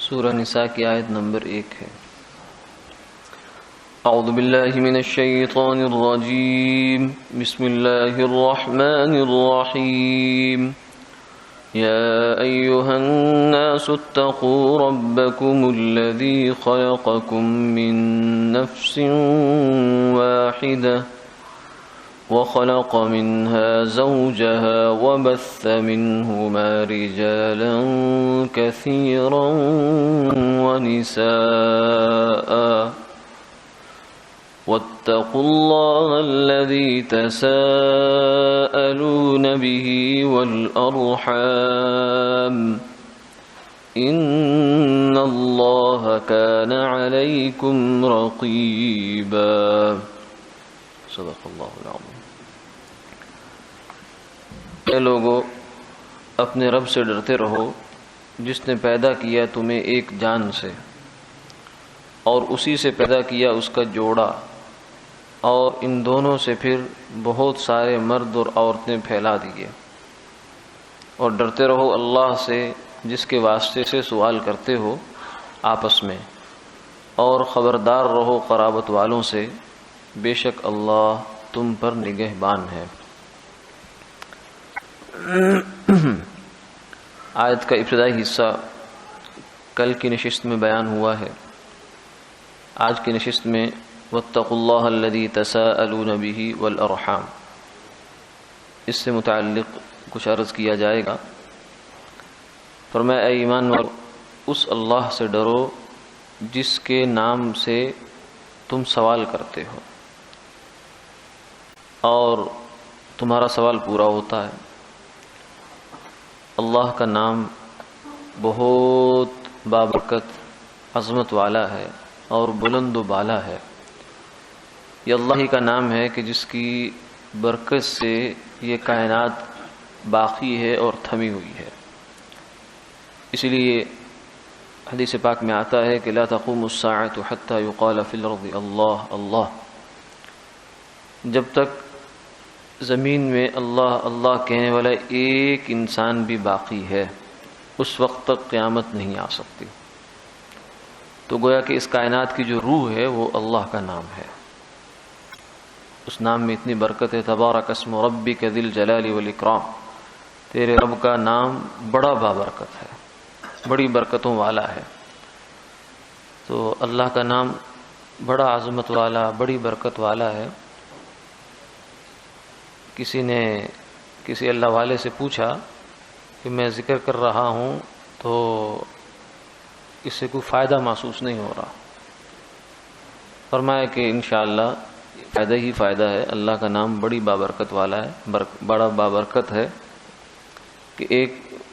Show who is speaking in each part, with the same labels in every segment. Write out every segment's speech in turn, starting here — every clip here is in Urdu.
Speaker 1: سورہ نساء کی آیت نمبر 1 ہے۔ اعوذ باللہ من الشیطان الرجیم، بسم اللہ الرحمن الرحیم۔ يا أيها الناس اتقوا ربكم الذي خلقكم من نفس واحدة وخلق منها زوجها وبث منهما رجالا كثيرا ونساء واتقوا الله الذي تساءلون به والأرحام إن الله كان عليكم رقيبا۔ صدق اللہ العظیم۔ اے لوگو، اپنے رب سے ڈرتے رہو جس نے پیدا کیا تمہیں ایک جان سے اور اسی سے پیدا کیا اس کا جوڑا، اور ان دونوں سے پھر بہت سارے مرد اور عورتیں پھیلا دیے، اور ڈرتے رہو اللہ سے جس کے واسطے سے سوال کرتے ہو آپس میں، اور خبردار رہو قرابت والوں سے، بے شک اللہ تم پر نگہبان ہے۔ آیت کا ابتدائی حصہ کل کی نشست میں بیان ہوا ہے۔ آج کی نشست میں واتقوا اللہ الذی تساءلون بہ والارحام، اس سے متعلق کچھ عرض کیا جائے گا۔ فرمایا اے ایمان والو، اس اللہ سے ڈرو جس کے نام سے تم سوال کرتے ہو اور تمہارا سوال پورا ہوتا ہے۔ اللہ کا نام بہت بابرکت، عظمت والا ہے اور بلند و بالا ہے۔ یہ اللہ ہی کا نام ہے کہ جس کی برکت سے یہ کائنات باقی ہے اور تھمی ہوئی ہے۔ اسی لیے حدیث پاک میں آتا ہے کہ لا تقوم الساعة حتى يقال في الارض اللہ اللہ، جب تک زمین میں اللہ اللہ کہنے والا ایک انسان بھی باقی ہے اس وقت تک قیامت نہیں آ سکتی۔ تو گویا کہ اس کائنات کی جو روح ہے وہ اللہ کا نام ہے۔ اس نام میں اتنی برکت ہے۔ تبارک اسم ربک ذی الجلال والاکرام، تیرے رب کا نام بڑا بابرکت ہے، بڑی برکتوں والا ہے۔ تو اللہ کا نام بڑا عظمت والا، بڑی برکت والا ہے۔ کسی نے کسی اللہ والے سے پوچھا کہ میں ذکر کر رہا ہوں تو اس سے کوئی فائدہ محسوس نہیں ہو رہا۔ فرمایا کہ انشاءاللہ فائدہ ہی فائدہ ہے۔ اللہ کا نام بڑی بابرکت والا ہے، بڑا بابرکت ہے کہ ایک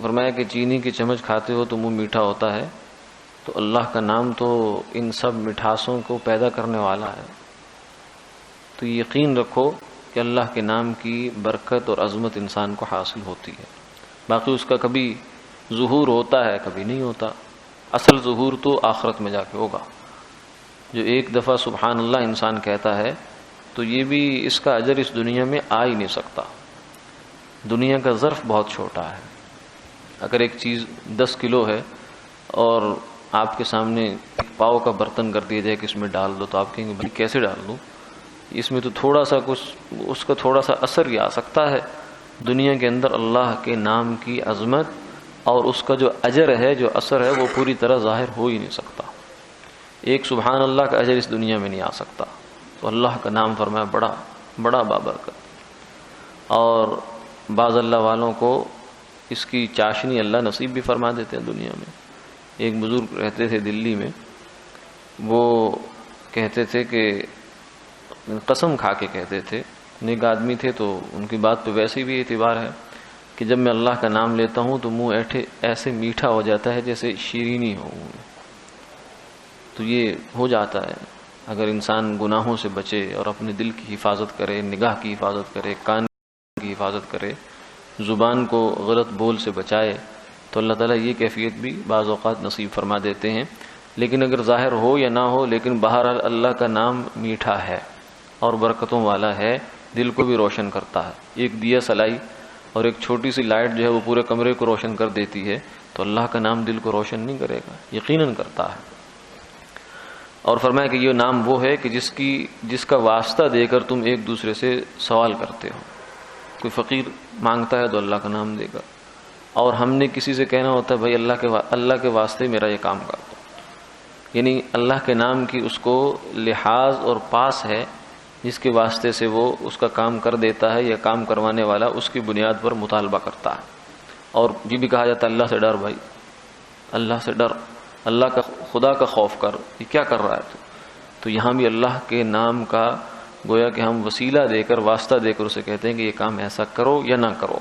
Speaker 1: فرمایا کہ چینی کی چمچ کھاتے ہو تو منہ میٹھا ہوتا ہے، تو اللہ کا نام تو ان سب مٹھاسوں کو پیدا کرنے والا ہے۔ تو یقین رکھو کہ اللہ کے نام کی برکت اور عظمت انسان کو حاصل ہوتی ہے۔ باقی اس کا کبھی ظہور ہوتا ہے، کبھی نہیں ہوتا۔ اصل ظہور تو آخرت میں جا کے ہوگا۔ جو ایک دفعہ سبحان اللہ انسان کہتا ہے تو یہ بھی اس کا اجر اس دنیا میں آ ہی نہیں سکتا۔ دنیا کا ظرف بہت چھوٹا ہے۔ اگر ایک چیز 10 کلو ہے اور آپ کے سامنے ایک پاؤ کا برتن کر دیا جائے کہ اس میں ڈال دو، تو آپ کہیں گے بھائی کیسے ڈال دوں، اس میں تو تھوڑا سا کچھ اس کا تھوڑا سا اثر ہی آ سکتا ہے۔ دنیا کے اندر اللہ کے نام کی عظمت اور اس کا جو اجر ہے، جو اثر ہے، وہ پوری طرح ظاہر ہو ہی نہیں سکتا۔ ایک سبحان اللہ کا اجر اس دنیا میں نہیں آ سکتا۔ تو اللہ کا نام فرمایا بڑا بابرکت۔ اور بعض اللہ والوں کو اس کی چاشنی اللہ نصیب بھی فرما دیتے ہیں دنیا میں۔ ایک بزرگ رہتے تھے دلی میں، وہ کہتے تھے کہ قسم کھا کے کہتے تھے، نیک آدمی تھے تو ان کی بات پہ ویسے بھی اعتبار ہے کہ جب میں اللہ کا نام لیتا ہوں تو منہ ایسے میٹھا ہو جاتا ہے جیسے شیرینی ہو۔ تو یہ ہو جاتا ہے اگر انسان گناہوں سے بچے اور اپنے دل کی حفاظت کرے، نگاہ کی حفاظت کرے، کان کی حفاظت کرے، زبان کو غلط بول سے بچائے، تو اللہ تعالیٰ یہ کیفیت بھی بعض اوقات نصیب فرما دیتے ہیں۔ لیکن اگر ظاہر ہو یا نہ ہو، لیکن بہرحال اللہ کا نام میٹھا ہے اور برکتوں والا ہے، دل کو بھی روشن کرتا ہے۔ ایک دیا سلائی اور ایک چھوٹی سی لائٹ جو ہے وہ پورے کمرے کو روشن کر دیتی ہے، تو اللہ کا نام دل کو روشن نہیں کرے گا؟ یقیناً کرتا ہے۔ اور فرمایا کہ یہ نام وہ ہے کہ جس کا واسطہ دے کر تم ایک دوسرے سے سوال کرتے ہو۔ کوئی فقیر مانگتا ہے تو اللہ کا نام دے گا، اور ہم نے کسی سے کہنا ہوتا ہے بھائی اللہ کے واسطے میرا یہ کام کر دو، یعنی اللہ کے نام کی اس کو لحاظ اور پاس ہے، جس کے واسطے سے وہ اس کا کام کر دیتا ہے، یا کام کروانے والا اس کی بنیاد پر مطالبہ کرتا ہے۔ اور یہ بھی کہا جاتا ہے اللہ سے ڈر، بھائی اللہ سے ڈر، اللہ کا خدا کا خوف کر، یہ کیا کر رہا ہے تو یہاں بھی اللہ کے نام کا گویا کہ ہم وسیلہ دے کر، واسطہ دے کر اسے کہتے ہیں کہ یہ کام ایسا کرو یا نہ کرو۔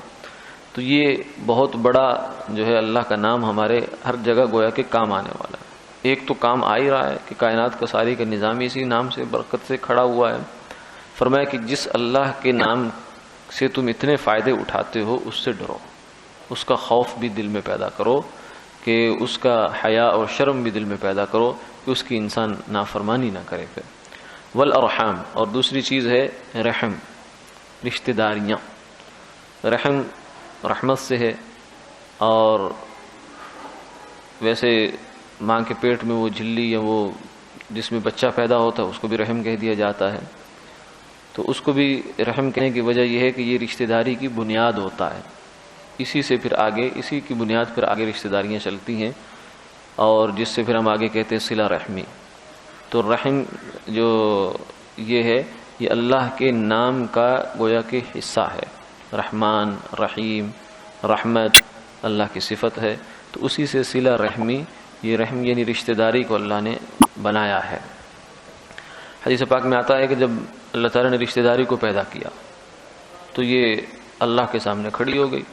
Speaker 1: تو یہ بہت بڑا جو ہے اللہ کا نام ہمارے ہر جگہ گویا کہ کام آنے والا ہے۔ ایک تو کام آ ہی رہا ہے کہ کائنات کا ساری کا نظام اسی نام سے برکت سے کھڑا ہوا ہے۔ فرمایا کہ جس اللہ کے نام سے تم اتنے فائدے اٹھاتے ہو اس سے ڈرو، اس کا خوف بھی دل میں پیدا کرو، کہ اس کا حیا اور شرم بھی دل میں پیدا کرو، کہ اس کی انسان نافرمانی نہ کرے۔ پھر والارحام، اور دوسری چیز ہے رحم، رشتہ داریاں۔ رحم رحمت سے ہے، اور ویسے ماں کے پیٹ میں وہ جھلی یا وہ جس میں بچہ پیدا ہوتا ہے اس کو بھی رحم کہہ دیا جاتا ہے، تو اس کو بھی رحم کہنے کی وجہ یہ ہے کہ یہ رشتہ داری کی بنیاد ہوتا ہے، اسی سے پھر آگے، اسی کی بنیاد پر آگے رشتہ داریاں چلتی ہیں، اور جس سے پھر ہم آگے کہتے ہیں صلہ رحمی۔ تو رحم جو یہ ہے، یہ اللہ کے نام کا گویا کہ حصہ ہے، رحمان، رحیم، رحمت اللہ کی صفت ہے، تو اسی سے صلہ رحمی، یہ رحم یعنی رشتہ داری کو اللہ نے بنایا ہے۔ حدیث پاک میں آتا ہے کہ جب اللہ تعالیٰ نے رشتہ داری کو پیدا کیا تو یہ اللہ کے سامنے کھڑی ہو گئی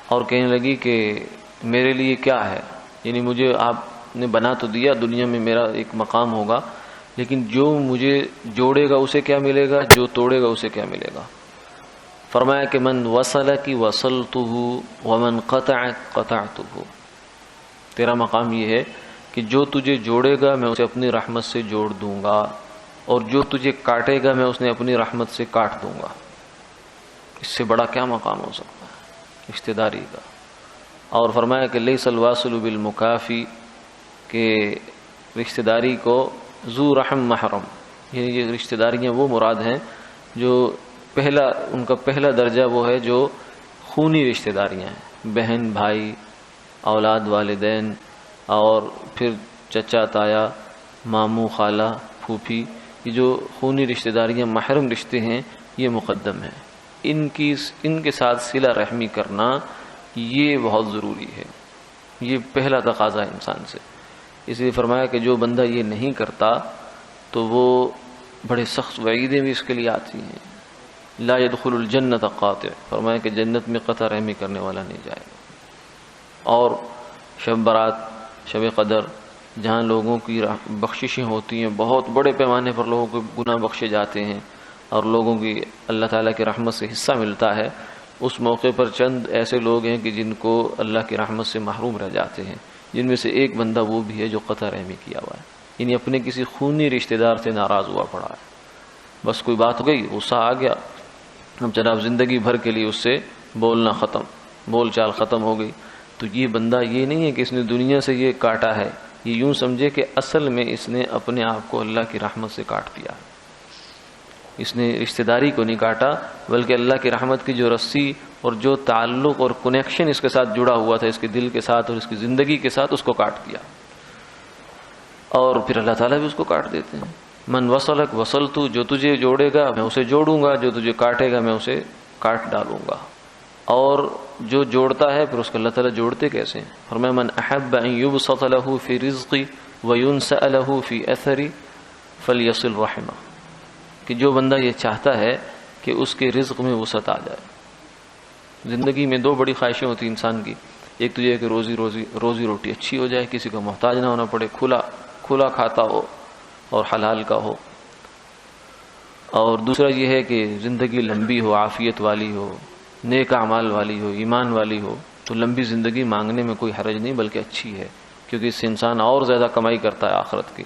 Speaker 1: اور کہنے لگی کہ میرے لیے کیا ہے، یعنی مجھے آپ نے بنا تو دیا، دنیا میں میرا ایک مقام ہوگا، لیکن جو مجھے جوڑے گا اسے کیا ملے گا، جو توڑے گا اسے کیا ملے گا؟ فرمایا کہ من وصلک وصلتہ ومن قطعک قطعتہ، تیرا مقام یہ ہے کہ جو تجھے جوڑے گا میں اسے اپنی رحمت سے جوڑ دوں گا، اور جو تجھے کاٹے گا میں اسے اپنی رحمت سے کاٹ دوں گا۔ اس سے بڑا کیا مقام ہو سکتا ہے رشتہ داری کا؟ اور فرمایا کہ لیس الواصل بالمکافی، کہ رشتہ داری کو ذو رحم محرم، یعنی یہ رشتہ داریاں وہ مراد ہیں جو ان کا پہلا درجہ وہ ہے جو خونی رشتہ داریاں ہیں، بہن بھائی، اولاد والدین، اور پھر چچا تایا، ماموں خالہ پھوپھی، یہ جو خونی رشتہ داریاں محرم رشتے ہیں یہ مقدم ہیں، ان کے ساتھ صلہ رحمی کرنا یہ بہت ضروری ہے، یہ پہلا تقاضا ہے انسان سے۔ اس لیے فرمایا کہ جو بندہ یہ نہیں کرتا تو وہ بڑے سخت وعیدیں بھی اس کے لیے آتی ہیں، لا يدخل الجنت قاطع، فرمایا کہ جنت میں قطع رحمی کرنے والا نہیں جائے گا۔ اور شب برات، شب قدر، جہاں لوگوں کی بخششیں ہوتی ہیں، بہت بڑے پیمانے پر لوگوں کو گناہ بخشے جاتے ہیں اور لوگوں کی اللہ تعالیٰ کی رحمت سے حصہ ملتا ہے، اس موقع پر چند ایسے لوگ ہیں کہ جن کو اللہ کی رحمت سے محروم رہ جاتے ہیں، جن میں سے ایک بندہ وہ بھی ہے جو قطع رحمی کیا ہوا ہے، یعنی اپنے کسی خونی رشتہ دار سے ناراض ہوا پڑا ہے، بس کوئی بات ہو گئی، غصہ آ گیا، اب جناب زندگی بھر کے لیے اس سے بولنا ختم، بول چال ختم ہو گئی، تو یہ بندہ یہ نہیں ہے کہ اس نے دنیا سے یہ کاٹا ہے، یہ یوں سمجھے کہ اصل میں اس نے اپنے آپ کو اللہ کی رحمت سے کاٹ دیا، اس نے رشتہ داری کو نہیں کاٹا بلکہ اللہ کی رحمت کی جو رسی اور جو تعلق اور کنیکشن اس کے ساتھ جڑا ہوا تھا، اس کے دل کے ساتھ اور اس کی زندگی کے ساتھ، اس کو کاٹ دیا، اور پھر اللہ تعالیٰ بھی اس کو کاٹ دیتے ہیں۔ من وصلک وصلت، جو تجھے جوڑے گا میں اسے جوڑوں گا، جو تجھے کاٹے گا میں اسے کاٹ ڈالوں گا۔ اور جو جوڑتا ہے پھر اس کو اللہ تعالیٰ جوڑتے کیسے ہیں؟ فرمایا من احب ان یبسط له فی رزقی وینسأ له فی اثری فلیصل رحمہ، کہ جو بندہ یہ چاہتا ہے کہ اس کے رزق میں وسعت آ جائے۔ زندگی میں دو بڑی خواہشیں ہوتی ہیں انسان کی، ایک تو یہ کہ روزی روٹی اچھی ہو جائے، کسی کو محتاج نہ ہونا پڑے، کھلا کھاتا ہو اور حلال کا ہو، اور دوسرا یہ ہے کہ زندگی لمبی ہو، عافیت والی ہو، نیک اعمال والی ہو، ایمان والی ہو۔ تو لمبی زندگی مانگنے میں کوئی حرج نہیں بلکہ اچھی ہے، کیونکہ اس سے انسان اور زیادہ کمائی کرتا ہے آخرت کی۔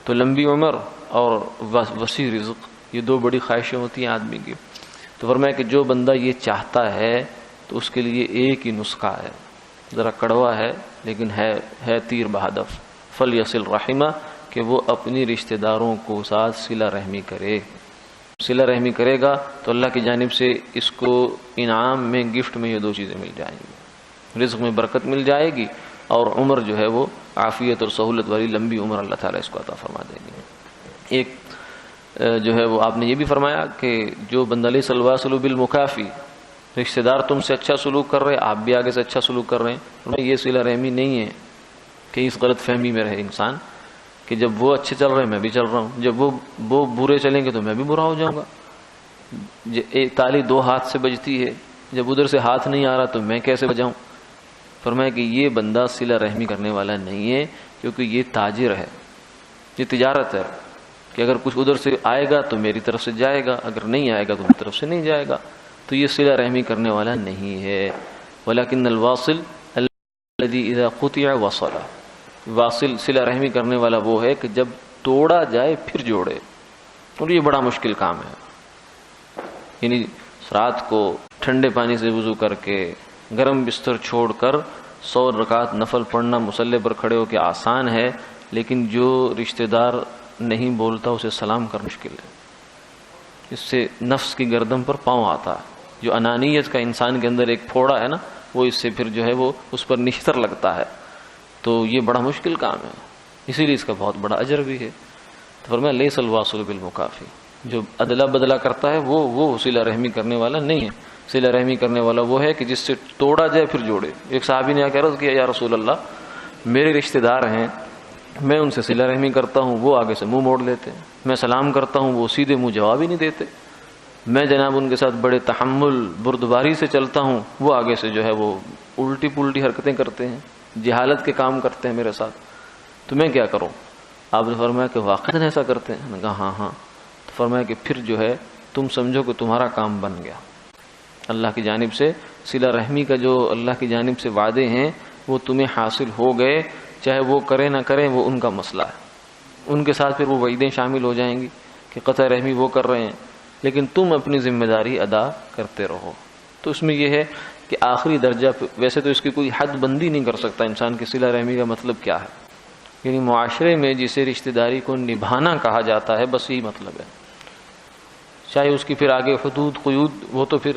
Speaker 1: تو لمبی عمر اور وسیع رزق، یہ دو بڑی خواہشیں ہوتی ہیں آدمی کی۔ تو فرمایا کہ جو بندہ یہ چاہتا ہے تو اس کے لیے ایک ہی نسخہ ہے، ذرا کڑوا ہے لیکن ہے تیر بہدف، فلیصل رحمہ، کہ وہ اپنی رشتہ داروں کو ساتھ صلہ رحمی کرے. صلہ رحمی کرے گا تو اللہ کی جانب سے اس کو انعام میں، گفٹ میں یہ دو چیزیں مل جائیں گی، رزق میں برکت مل جائے گی اور عمر جو ہے وہ عافیت اور سہولت والی لمبی عمر اللہ تعالیٰ اس کو عطا فرما دیں گے. ایک جو ہے وہ آپ نے یہ بھی فرمایا کہ جو بندہ لیس الواصل بالمکافی، رشتہ دار تم سے اچھا سلوک کر رہے، آپ بھی آگے سے اچھا سلوک کر رہے ہیں. یہ صلہ رحمی نہیں ہے کہ اس غلط فہمی میں رہے انسان کہ جب وہ اچھے چل رہے ہیں میں بھی چل رہا ہوں، جب وہ برے چلیں گے تو میں بھی برا ہو جاؤں گا. تالی دو ہاتھ سے بجتی ہے، جب ادھر سے ہاتھ نہیں آ رہا تو میں کیسے بجاؤں. فرمایا کہ یہ بندہ صلہ رحمی کرنے والا نہیں ہے، کیونکہ یہ تاجر ہے، یہ تجارت ہے کہ اگر کچھ ادھر سے آئے گا تو میری طرف سے جائے گا، اگر نہیں آئے گا تو میری طرف سے نہیں جائے گا. تو یہ صلہ رحمی کرنے والا نہیں ہے. ولیکن الواصل الذی اذا قطع وصل، واصل صلہ رحمی کرنے والا وہ ہے کہ جب توڑا جائے پھر جوڑے. اور یہ بڑا مشکل کام ہے. یعنی رات کو ٹھنڈے پانی سے وضو کر کے گرم بستر چھوڑ کر 100 رکعت نفل پڑھنا مصلی پر کھڑے ہو کے آسان ہے، لیکن جو رشتہ دار نہیں بولتا اسے سلام کرنا مشکل ہے. اس سے نفس کی گردن پر پاؤں آتا ہے. جو انانیت کا انسان کے اندر ایک پھوڑا ہے نا، وہ اس سے پھر جو ہے وہ اس پر نشتر لگتا ہے. تو یہ بڑا مشکل کام ہے، اسی لیے اس کا بہت بڑا اجر بھی ہے. تو فرمایا لیس الواصل بالمکافی، جو ادلا بدلا کرتا ہے وہ صلہ رحمی کرنے والا نہیں ہے. صلہ رحمی کرنے والا وہ ہے کہ جس سے توڑا جائے پھر جوڑے. ایک صحابی نے کہا عرض کیا یا رسول اللہ، میرے رشتہ دار ہیں، میں ان سے صلہ رحمی کرتا ہوں، وہ آگے سے منہ موڑ لیتے ہیں. میں سلام کرتا ہوں، وہ سیدھے منہ جواب ہی نہیں دیتے. میں جناب ان کے ساتھ بڑے تحمل بردباری سے چلتا ہوں، وہ آگے سے جو ہے وہ الٹی پلٹی حرکتیں کرتے ہیں، جہالت کے کام کرتے ہیں میرے ساتھ. تو میں کیا کروں؟ آپ نے فرمایا کہ واقعی ایسا کرتے ہیں؟ میں نے کہا ہاں. تو فرمایا کہ پھر جو ہے تم سمجھو کہ تمہارا کام بن گیا. اللہ کی جانب سے صلہ رحمی کا جو اللہ کی جانب سے وعدے ہیں وہ تمہیں حاصل ہو گئے، چاہے وہ کریں نہ کریں وہ ان کا مسئلہ ہے. ان کے ساتھ پھر وہ وعیدیں شامل ہو جائیں گی کہ قطع رحمی وہ کر رہے ہیں، لیکن تم اپنی ذمہ داری ادا کرتے رہو. تو اس میں یہ ہے کہ آخری درجہ، ویسے تو اس کی کوئی حد بندی نہیں کر سکتا انسان کی صلہ رحمی کا مطلب کیا ہے. یعنی معاشرے میں جسے رشتہ داری کو نبھانا کہا جاتا ہے بس یہی مطلب ہے. چاہے اس کی پھر آگے حدود قیود وہ تو پھر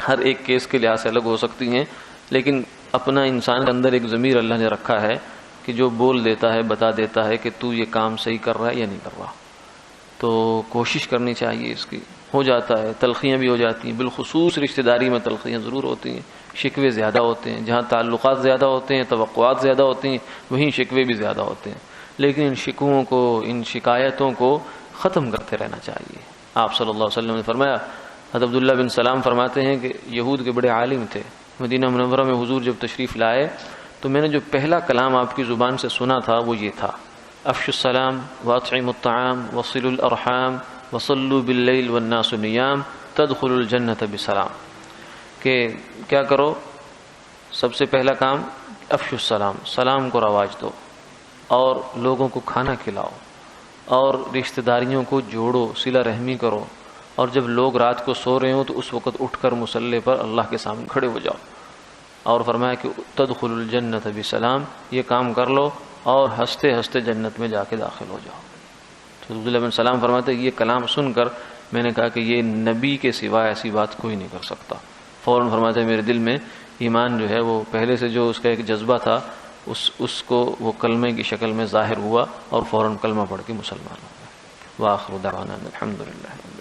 Speaker 1: ہر ایک کیس کے لحاظ سے الگ ہو سکتی ہیں، لیکن اپنا انسان کے اندر ایک ضمیر اللہ نے رکھا ہے کہ جو بول دیتا ہے، بتا دیتا ہے کہ تو یہ کام صحیح کر رہا ہے یا نہیں کر رہا. تو کوشش کرنی چاہیے اس کی. ہو جاتا ہے تلخیاں بھی ہو جاتی ہیں، بالخصوص رشتہ داری میں تلخیاں ضرور ہوتی ہیں، شکوے زیادہ ہوتے ہیں. جہاں تعلقات زیادہ ہوتے ہیں، توقعات زیادہ ہوتی ہیں، وہیں شکوے بھی زیادہ ہوتے ہیں. لیکن ان شکووں کو، ان شکایتوں کو ختم کرتے رہنا چاہیے. آپ صلی اللہ علیہ وسلم نے فرمایا، حضرت عبداللہ بن سلام فرماتے ہیں کہ یہود کے بڑے عالم تھے. مدینہ منورہ میں حضور جب تشریف لائے تو میں نے جو پہلا کلام آپ کی زبان سے سنا تھا وہ یہ تھا، افشوا السلام واطعموا الطعام وصلوا الارحام وصلوا باللیل والناس نیام تدخلوا الجنۃ بسلام. کہ کیا کرو؟ سب سے پہلا کام افشوا السلام، سلام کو رواج دو اور لوگوں کو کھانا کھلاؤ اور رشتہ داریوں کو جوڑو، صلہ رحمی کرو. اور جب لوگ رات کو سو رہے ہوں تو اس وقت اٹھ کر مصلی پر اللہ کے سامنے کھڑے ہو جاؤ. اور فرمایا کہ تدخلوا الجنۃ بسلام، یہ کام کر لو اور ہنستے ہنستے جنت میں جا کے داخل ہو جاؤ. تو عبداللہ بن سلام فرماتے یہ کلام سن کر میں نے کہا کہ یہ نبی کے سوا ایسی بات کوئی نہیں کر سکتا. فوراً فرماتے میرے دل میں ایمان جو ہے وہ پہلے سے جو اس کا ایک جذبہ تھا اس کو وہ کلمے کی شکل میں ظاہر ہوا اور فوراً کلمہ پڑھ کے مسلمان ہو گیا. وآخر دعوانا الحمدللہ.